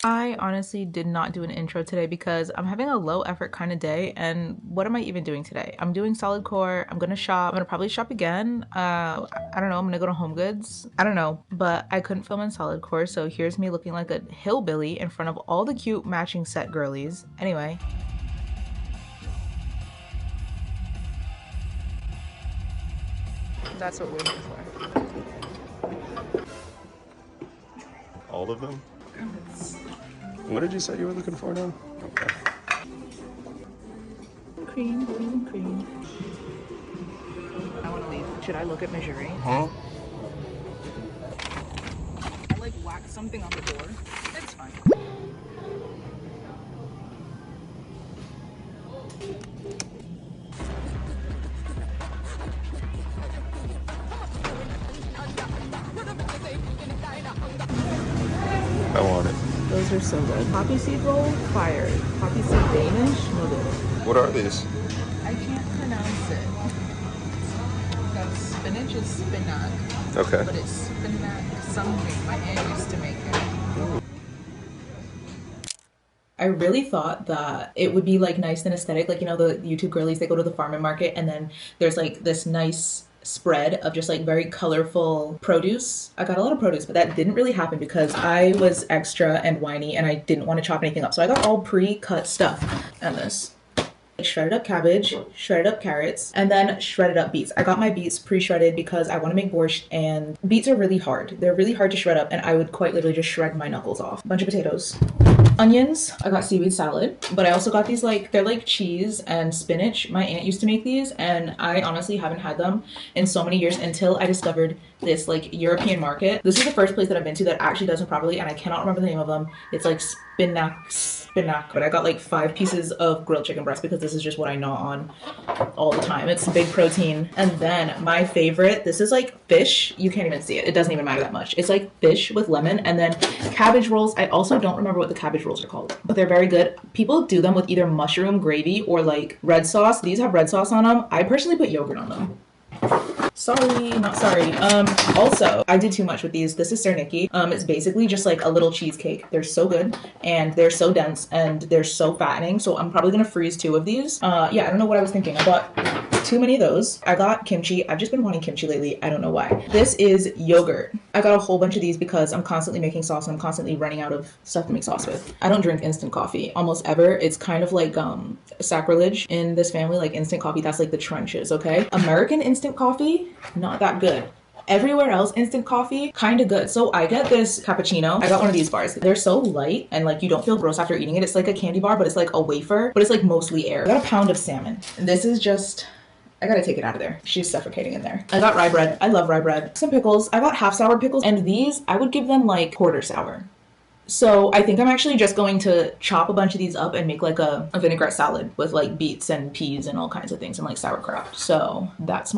I honestly did not do an intro today because I'm having a low effort kind of day, and what am I even doing today? I'm doing SolidCore. I'm gonna shop. I'm gonna probably shop again. I don't know. I'm gonna go to Home Goods. I don't know, but I couldn't film in SolidCore, so here's me looking like a hillbilly in front of all the cute matching set girlies. Anyway. That's what we're here for. All of them? What did you say you were looking for now? Okay. Cream, cream, cream. I want to leave. Should I look at measuring? Huh? I like whack something on the door. It's fine. I want it. Those are so good. Poppy seed roll, fire. Poppy seed Danish, no good. What are these? I can't pronounce it. That spinach is spinach. Okay. But it's spinach something. My aunt used to make it. I really thought that it would be like nice and aesthetic. Like, you know, the YouTube girlies, they go to the farm and market and then there's like this nice spread of just like very colorful produce. I got a lot of produce, but that didn't really happen because I was extra and whiny and I didn't want to chop anything up. So I got all pre-cut stuff and this. Shredded up cabbage, shredded up carrots, and then shredded up beets. I got my beets pre-shredded because I want to make borscht, and beets are really hard. They're really hard to shred up, and I would quite literally just shred my knuckles off. A bunch of potatoes. Onions. I got seaweed salad, but I also got these like, they're like cheese and spinach. My aunt used to make these, and I honestly haven't had them in so many years until I discovered this like European market. This is the first place that I've been to that actually does them properly, and I cannot remember the name of them. It's like spinac, but I got like 5 pieces of grilled chicken breast because this is just what I gnaw on all the time. It's big protein. And then my favorite, this is like fish. You can't even see it. It doesn't even matter that much. It's like fish with lemon, and then cabbage rolls. I also don't remember what the cabbage rolls are called, but they're very good. People do them with either mushroom gravy or like red sauce. These have red sauce on them. I personally put yogurt on them. Sorry, not sorry. Also, I did too much with these. This is Serniki. It's basically just like a little cheesecake. They're so good and they're so dense and they're so fattening. So I'm probably gonna freeze 2 of these. Yeah, I don't know what I was thinking. I bought too many of those. I got kimchi. I've just been wanting kimchi lately. I don't know why. This is yogurt. I got a whole bunch of these because I'm constantly making sauce and I'm constantly running out of stuff to make sauce with. I don't drink instant coffee almost ever. It's kind of like sacrilege in this family. Like instant coffee, that's like the trenches, okay? American instant coffee, not that good. Everywhere else, instant coffee, kind of good. So I get this cappuccino. I got one of these bars. They're so light and like you don't feel gross after eating it. It's like a candy bar, but it's like a wafer, but it's like mostly air. I got a pound of salmon. This is just, I gotta take it out of there. She's suffocating in there. I got rye bread. I love rye bread. Some pickles. I got half sour pickles, and these, I would give them like quarter sour. So I think I'm actually just going to chop a bunch of these up and make like a vinaigrette salad with like beets and peas and all kinds of things and like sauerkraut. So that's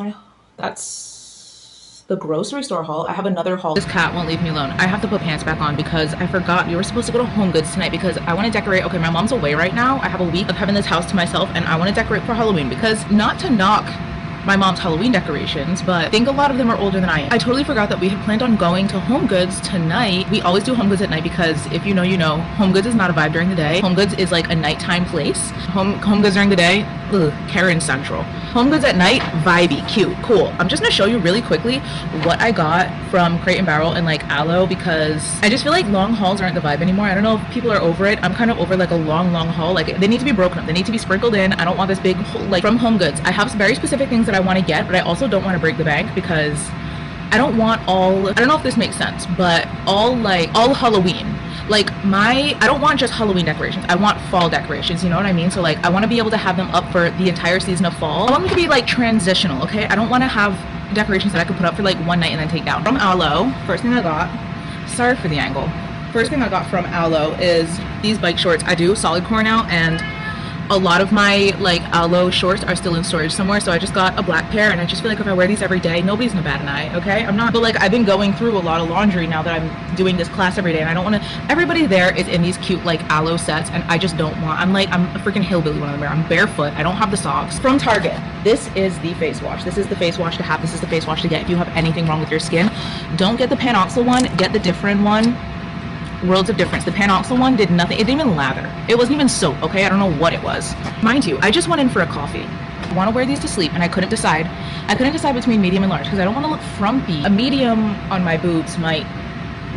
the grocery store haul. I have another haul. This cat won't leave me alone. I have to put pants back on because I forgot we were supposed to go to Home Goods tonight because I want to decorate. Okay, my mom's away right now. I have a week of having this house to myself and I want to decorate for Halloween because not to knock my mom's Halloween decorations, but I think a lot of them are older than I am. I totally forgot that we had planned on going to Home Goods tonight. We always do Home Goods at night because if you know, you know. Home Goods is not a vibe during the day. Home Goods is like a nighttime place. Home Goods during the day, ugh, Karen Central. Home Goods at night, vibey, cute, cool. I'm just gonna show you really quickly what I got from Crate and Barrel and like Aloe because I just feel like long hauls aren't the vibe anymore. I don't know if people are over it. I'm kind of over like a long haul. Like they need to be broken up. They need to be sprinkled in. I don't want this big whole, like from Home Goods. I have some very specific things that I want to get, but I also don't want to break the bank because I don't want all, I don't know if this makes sense, but all Halloween. Like I don't want just Halloween decorations. I want fall decorations, you know what I mean? So like I want to be able to have them up for the entire season of fall. I want them to be like transitional, okay? I don't want to have decorations that I could put up for like one night and then take down. From Aloe, first thing I got, sorry for the angle. First thing I got from Aloe is these bike shorts. I do SolidCore now and a lot of my like Aloe shorts are still in storage somewhere, so I just got a black pair and I just feel like if I wear these every day, nobody's gonna bat an eye, okay? I'm not, but like I've been going through a lot of laundry now that I'm doing this class every day and I don't want to, everybody there is in these cute like Aloe sets and I just don't want, I'm a freaking hillbilly when I'm there. I'm barefoot, I don't have the socks. From Target, this is the face wash. This is the face wash to have, this is the face wash to get if you have anything wrong with your skin. Don't get the Panoxyl one, get the different one. worlds of difference. The Panoxyl one did nothing. It didn't even lather. It wasn't even soap, okay? I don't know what it was. Mind you, I just went in for a coffee. I want to wear these to sleep, and I couldn't decide. I couldn't decide between medium and large because I don't want to look frumpy. A medium on my boobs might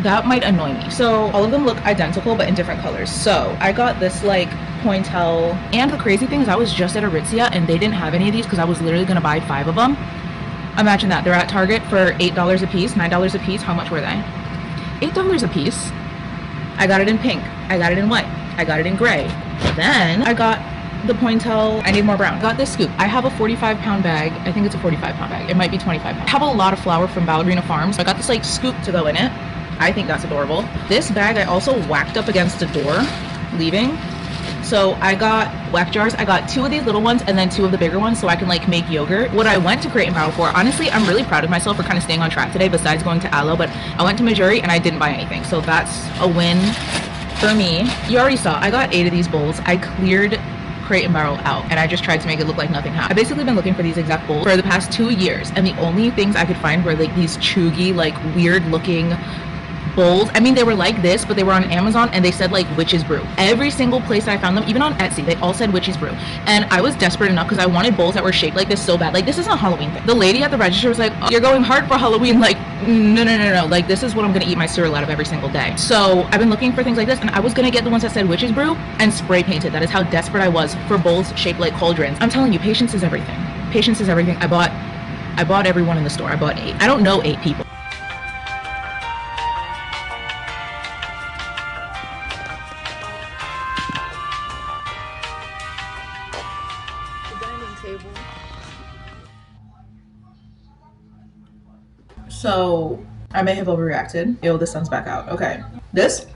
annoy me. So all of them look identical but in different colors. So I got this like pointel, and the crazy thing is I was just at Aritzia and they didn't have any of these because I was literally gonna buy 5 of them. Imagine that. They're at Target for $8 a piece, $9 a piece. How much were they? $8 a piece. I got it in pink. I got it in white. I got it in gray. Then I got the pointel. I need more brown. I got this scoop. I have a 45-pound bag. I think it's a 45-pound bag. It might be 25 pounds. I have a lot of flour from Ballerina Farms. So I got this like scoop to go in it. I think that's adorable. This bag I also whacked up against the door leaving. So I got whack jars. I got 2 of these little ones and then 2 of the bigger ones so I can like make yogurt. What I went to Crate and Barrel for, honestly, I'm really proud of myself for kind of staying on track today besides going to Aloe, but I went to Majuri and I didn't buy anything. So that's a win for me. You already saw, I got 8 of these bowls. I cleared Crate and Barrel out and I just tried to make it look like nothing happened. I've basically been looking for these exact bowls for the past 2 years and the only things I could find were like these chuggy, like weird looking bowls. I mean, they were like this, but they were on Amazon and they said like Witch's Brew. Every single place I found them, even on Etsy, they all said Witch's Brew. And I was desperate enough because I wanted bowls that were shaped like this so bad. Like, this isn't a Halloween thing. The lady at the register was like, oh, you're going hard for Halloween. Like, no. Like, this is what I'm gonna eat my cereal out of every single day. So I've been looking for things like this and I was gonna get the ones that said Witch's Brew and spray painted. That is how desperate I was for bowls shaped like cauldrons. I'm telling you, patience is everything. Patience is everything. I bought everyone in the store. I bought 8. I don't know 8 people. So I may have overreacted. Ew, the sun's back out. Okay, this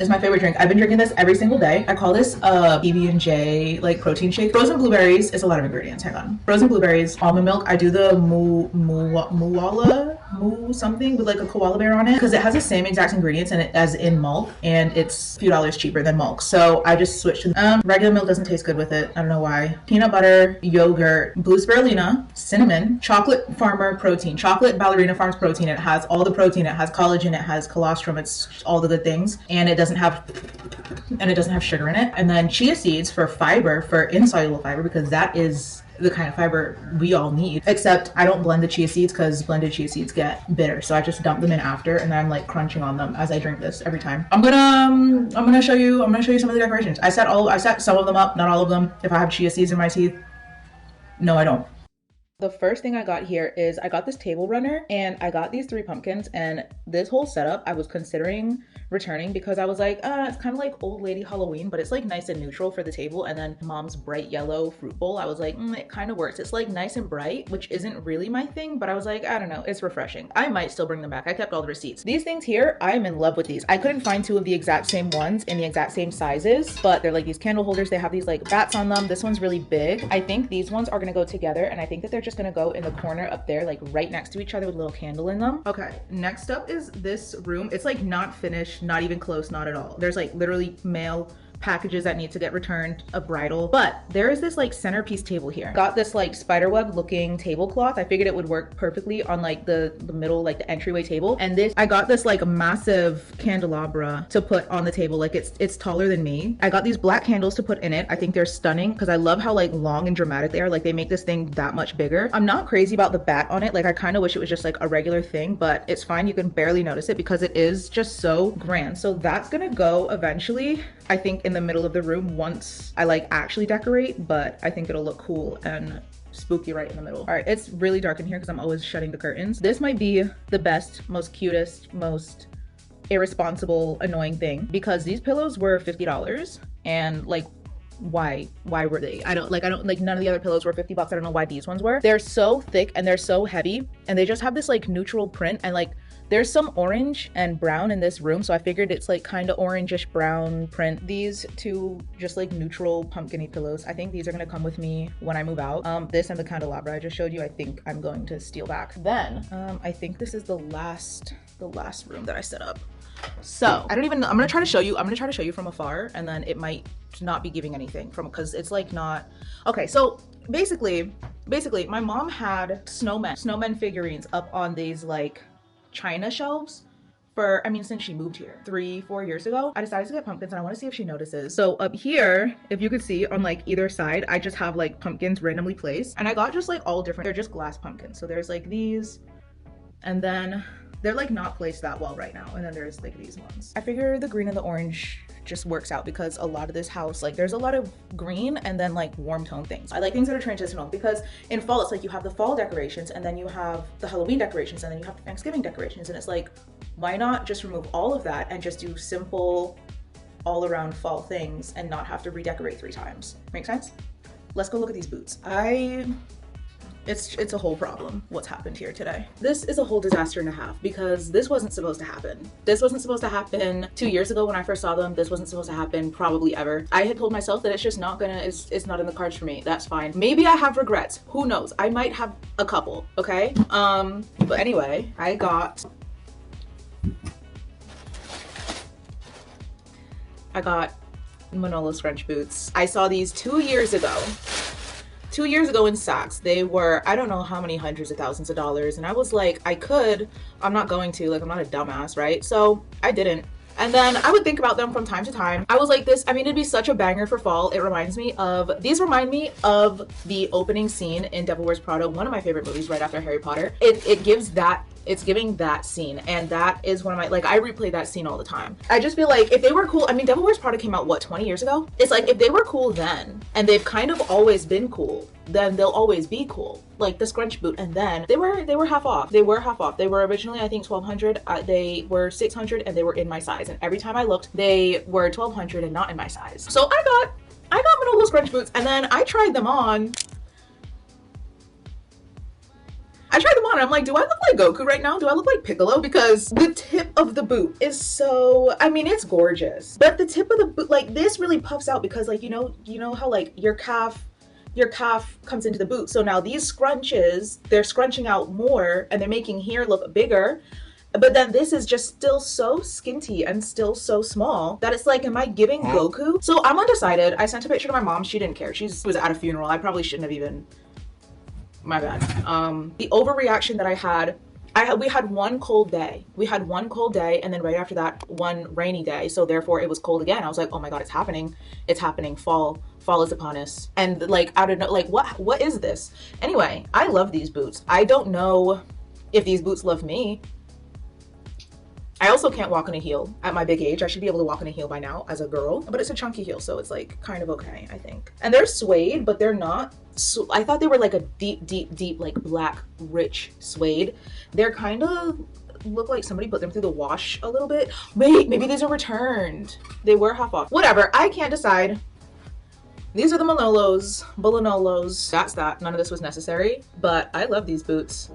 is my favorite drink. I've been drinking this every single day. I call this a PB&J like protein shake. Frozen blueberries. It's a lot of ingredients. Hang on. Frozen blueberries, almond milk. I do the something with like a koala bear on it because it has the same exact ingredients in it as in milk and it's a few dollars cheaper than milk. So I just switched to regular milk. Doesn't taste good with it. I don't know why. Peanut butter, yogurt, blue spirulina, cinnamon, chocolate farmer protein, chocolate Ballerina Farms protein. It has all the protein. It has collagen. It has colostrum. It's all the good things, and it doesn't have sugar in it. And then chia seeds for fiber, for insoluble fiber, because that is the kind of fiber we all need. Except I don't blend the chia seeds because blended chia seeds get bitter, so I just dump them in after and then I'm like crunching on them as I drink this every time. I'm gonna show you some of the decorations. I set some of them up, not all of them. If I have chia seeds in my teeth, no I don't. The first thing I got here is I got this table runner and I got these 3 pumpkins, and this whole setup I was considering returning because I was like, it's kind of like old lady Halloween, but it's like nice and neutral for the table. And then mom's bright yellow fruit bowl, I was like, it kind of works. It's like nice and bright, which isn't really my thing, but I was like, I don't know, it's refreshing. I might still bring them back. I kept all the receipts. These things here, I'm in love with these. I couldn't find 2 of the exact same ones in the exact same sizes, but they're like these candle holders. They have these like bats on them. This one's really big. I think these ones are gonna go together, and I think that they're just gonna go in the corner up there, like right next to each other with a little candle in them. Okay, next up is this room. It's like not finished, not even close, not at all. There's like literally mail packages that need to get returned, a bridal, but there is this like centerpiece table here. Got this like spiderweb looking tablecloth. I figured it would work perfectly on like the middle, like the entryway table. And this, I got this like massive candelabra to put on the table. Like it's taller than me. I got these black candles to put in it. I think they're stunning because I love how like long and dramatic they are. Like they make this thing that much bigger. I'm not crazy about the bat on it. Like I kind of wish it was just like a regular thing, but it's fine. You can barely notice it because it is just so grand. So that's gonna go eventually, I think, in the middle of the room once I like actually decorate, but I think it'll look cool and spooky right in the middle. All right, it's really dark in here because I'm always shutting the curtains. This might be the best, most cutest, most irresponsible, annoying thing because these pillows were $50 and like, why were they? I don't like none of the other pillows were 50 bucks. I don't know why these ones were. They're so thick and they're so heavy and they just have this like neutral print, and like there's some orange and brown in this room, so I figured it's like kind of orangish brown print. These 2 just like neutral pumpkin-y pillows, I think these are gonna come with me when I move out. This and the candelabra I just showed you, I think I'm going to steal back. Then I think this is the last room that I set up. So I don't even know. I'm gonna try to show you from afar, and then it might not be giving anything from, because it's like not okay. So basically my mom had snowmen figurines up on these like china shelves for, I mean, since she moved here 3-4 years ago. I decided to get pumpkins and I want to see if she notices. So up here, if you could see on like either side, I just have like pumpkins randomly placed, and I got just like all different, they're just glass pumpkins. So there's like these, and then they're like not placed that well right now, and then there's like these ones. I figure the green and the orange just works out because a lot of this house, like there's a lot of green and then like warm tone things. I like things that are transitional because in fall it's like you have the fall decorations and then you have the Halloween decorations and then you have the Thanksgiving decorations, and it's like, why not just remove all of that and just do simple all around fall things and not have to redecorate 3 times? Make sense? Let's go look at these boots. It's a whole problem what's happened here today. This is a whole disaster and a half because this wasn't supposed to happen. This wasn't supposed to happen 2 years ago when I first saw them. This wasn't supposed to happen probably ever. I had told myself that it's just not gonna, it's not in the cards for me. That's fine. Maybe I have regrets. Who knows? I might have a couple, okay? But anyway, I got Manolo French boots. I saw these 2 years ago. 2 years ago in Saks. They were, I don't know how many hundreds of thousands of dollars. And I was like, I'm not going to, like, I'm not a dumbass, right? So I didn't. And then I would think about them from time to time. I was like this, I mean, it'd be such a banger for fall. These remind me of the opening scene in Devil Wears Prada, one of my favorite movies right after Harry Potter. It gives that, it's giving that scene, and that is one of my, like, I replay that scene all the time. I just feel like if they were cool, I mean, Devil Wears Prada came out, what, 20 years ago? It's like, if they were cool then, and they've kind of always been cool, then they'll always be cool. Like the scrunch boot, and then they were half off. They were half off. They were originally, I think, 1,200. They were 600, and they were in my size. And every time I looked, they were 1,200 and not in my size. So I got Manolo scrunch boots, and then I tried them on. And I'm like, do I look like Goku right now? Do I look like Piccolo? Because the tip of the boot is so, I mean, it's gorgeous. But the tip of the boot, like, this really puffs out because, like, you know how, like, your calf comes into the boot. So now these scrunches, they're scrunching out more and they're making here look bigger. But then this is just still so skinty and still so small that it's like, am I giving Goku? So I'm undecided. I sent a picture to my mom. She didn't care. She was at a funeral. I probably shouldn't have even, my bad. The overreaction that I had, we had one cold day. We had one cold day, and then right after that, one rainy day. So therefore it was cold again. I was like, oh my God, it's happening. It's happening. Fall is upon us. And like, I don't know, like, what is this? Anyway, I love these boots. I don't know if these boots love me. I also can't walk in a heel at my big age. I should be able to walk in a heel by now as a girl, but it's a chunky heel, so it's like kind of okay, I think. And they're suede, but they're not. So I thought they were like a deep, like black, rich suede. They're kind of look like somebody put them through the wash a little bit. Wait, maybe these are returned. They were half off. Whatever, I can't decide. These are the Manolos, Bolanolos. That's that. None of this was necessary, but I love these boots.